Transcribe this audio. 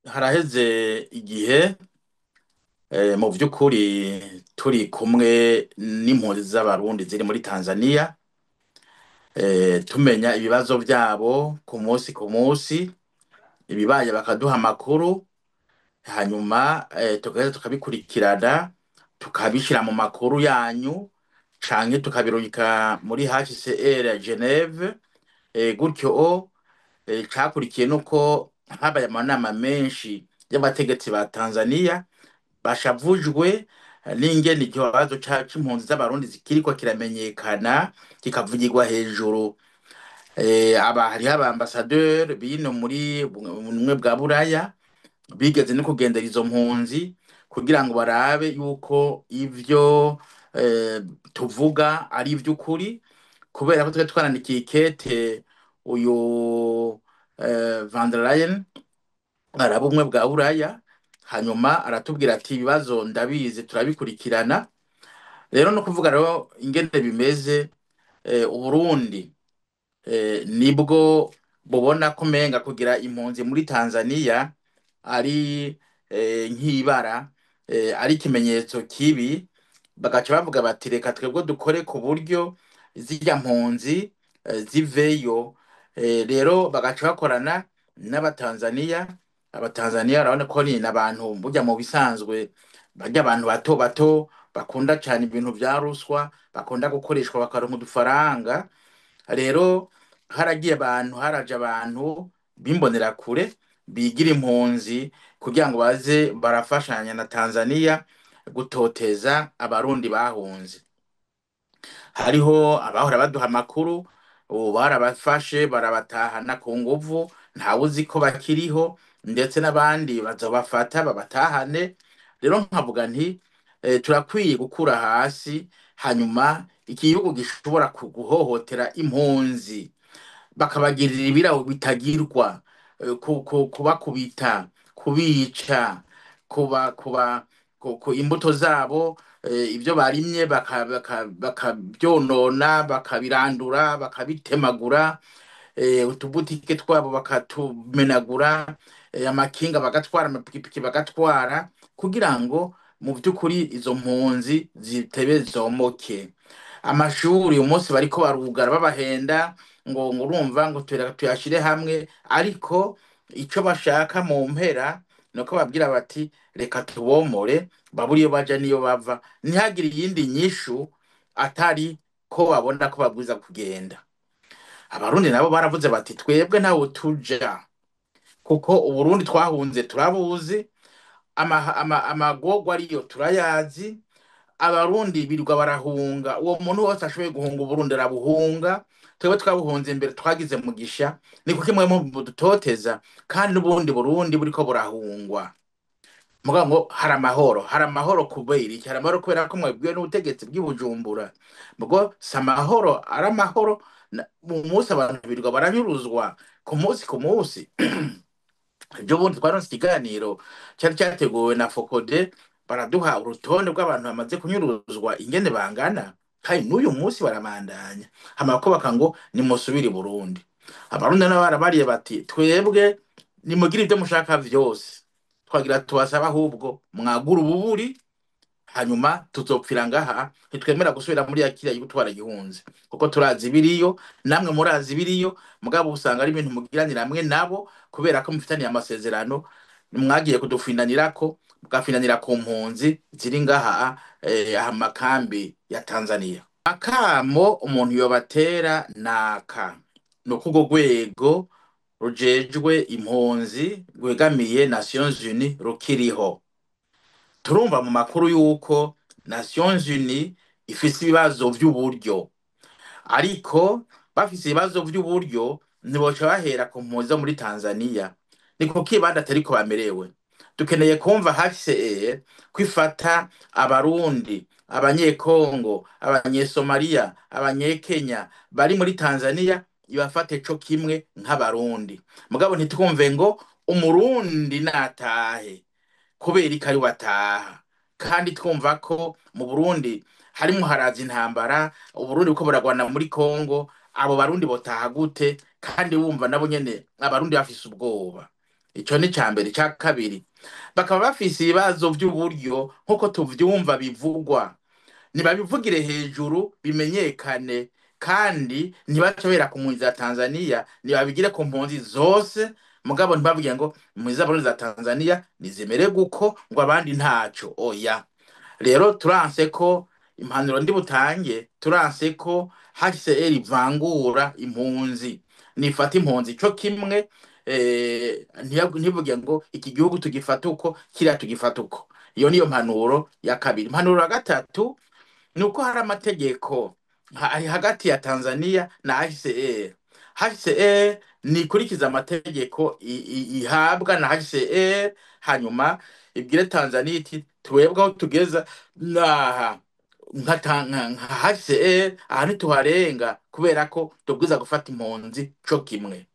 Haraheze igihe mu by'ukuri turi kumwe n'impunzi z'abarundi ziri muri Tanzania, tumenya ibibazo byabo ku munsi ibibaye bakaduha amakuru, hanyuma tugaheza tukabikurikirana tukabishyira mu makuru yanyu canke tukabirungika muri HCR Geneve. Gutyo cakurikiye nuko habaye amanama menshi y'abategetsi ba Tanzania bashavujwe n'ingene ikibazo c'impunzi z'abarundi zikiriko kiramenyekana kikavugirwa hejuru. Hariho aba-ambassadeur bino muri bumwe bwa Buraya bigeze no kugendera izo mpunzi kugira ngo barabe yuko ivyo tuvuga ari ivy'ukuri, kubera ko twari twarandikiye ikete uyu Van der Leyen araba ubumwe bwa Buraya, hanyuma aratubwira ati ibibazo ndabizi turabikurikirana. Rero no kuvuga rero ingene bimeze, Uburundi nibwo bubona ko umenga kugira impunzi muri Tanzania ari nk'ibara, ari ikimenyetso kibi, bagaca bavuga bati reka twebwe dukore ku buryo zirya mpunzi ziveyo. Rero bagaca bakorana n'abatanzania. Abatanzania urabona ko ni abantu burya mu bisanzwe barya abantu bato bato bakunda cyane ibintu vya ruswa, bakunda gukoreshwa bakaronka udufaranga. Rero haraje abantu b'imbonerakure bigira impunzi kugira ngo baze barafashanya na Tanzania gutoteza abarundi bahunze. Hariho abahora baduha amakuru, ubu barabafashe barabatahana ku nguvu, ntawe uzi ko bakiriho, ndetse n'abandi bazobafata babatahane. Rero nkavuga nti turakwiye gukura hasi, hanyuma igihugu gishobora guhohotera impunzi bakabagirira ibirabo bitagirwa, kubakubita, kubica, imbuto zabo, ibyo barimye bakabyonona, bakabirandura, bakabitemagura, utubutike twabo bakatumenagura, amakinga bagatwara, amapikipiki bagatwara, kugira ngo mu by'ukuri izo mpunzi zitebe zomoke. Amashuri uyu munsi bariko barugara babahenda ngo urumva ngo tuyashire hamwe, ariko ico bashaka mu mpera nuko babwira bati reka tubomore babura iyo baja niyo bava, ntihagire iyindi nyishu atari ko babona ko babwiza kugenda. Abarundi nabo baravuze bati twebwe ntawe tuja, kuko Uburundi twahunze turabuzi, amagorwa ariyo turayazi. Abarundi birirwa barahunga, uwo muntu wose ashoboye guhunga Uburundi arabuhunga. Twebwe twabuhunze imbere, twagize mugisha, ni kuko imwe mu dutoteza, kandi n'ubundi Burundi buriko burahungwa. Muga ngo hari amahoro kubera iki? Hari amahoro kubera ko mwebwiwe n'ubutegetsi bw'i Bujumbura. Mugo si amahoro, ari amahoro mu munsi abantu birirwa baranyuruzwa ku munsi. Ejo bundi twaronse ikiganiro cyari cyateguwe na Fokode, baraduha urutonde rw'abantu bamaze kunyuruzwa ingene bangana, kandi n'uyu munsi baramandanya. Hama ko baka ngo nimusubire i Burundi. Abarundi nabo barabariye bati twebwe nimugire ibyo mushaka vyose, twagira tubasaba ahubwo mwagura ububuri, hanyuma tuzopfira ngaha, ntitwemera gusubira muri yakiriya y'ugutwara gihunze, kuko turazi biriyo, namwe murazi biriyo. Mugabo usanga ari ibintu mugiranira hamwe nabo, kubera ko mufitaniye amasezerano, mwagiye kudufindanirako, mugafindanira ku mpunzi ziri ngaha amakambi ya Tanzania. Akamo umuntu yobatera naka nuko urwo rwego rujejwe impunzi rwegamiye Nations Unies rukiriho. Turumva mu makuru yuko Nations Unies ifise ibibazo vy'uburyo, ariko bafise ibibazo vy'uburyo ntiboca bahera ku mpunzi zo muri Tanzania. Ni kuki bandi atariko bamerewe? Dukeneye kumva HCR kwifata abarundi, abanyekongo, abanyesomaliya, abanyekenya bari muri Tanzania, ibafate co kimwe nk'abarundi. Mugabo ntitwumve ngo umurundi natahe kubera ikari wataha, kandi twumva ko mu Burundi harimo haraza intambara, Uburundi buko buragwana muri Kongo. Abo barundi botaha gute? Kandi wumva nabo nyene abarundi bafise ubwoba. ico ni ca mbere. Ca kabiri, bakaba bafise ibibazo vy'uburyo nk'uko tuvyumva bivugwa, ntibabivugire hejuru bimenyekane, kandi ntibashobora ku mpunzi za Tanzania, ntibabigire ku mpunzi zose, mugabo ntibavuge ngo impunzi z'abarundi za Tanzania nizemere guko ngo abandi ntaco, oya. Rero turanse ko impanuro ndi butange, turanse ko HCR ivangura impunzi, nifata impunzi co kimwe, ntivuge ngo iki gihugu tugifata uko kiriya tugifata uko. Iyo niyo mpanuro ya kabiri. Impanuro ya gatatu nuko hari amategeko ari hagati ya Tanzania na HCR. HCR nikurikiza amategeko ihabwa na HCR, hanyuma ibwire Tanzania iti twebwe aho tugeza naha nka HCR aha ntituharenga, kubera ko tubwiza gufata impunzi co kimwe.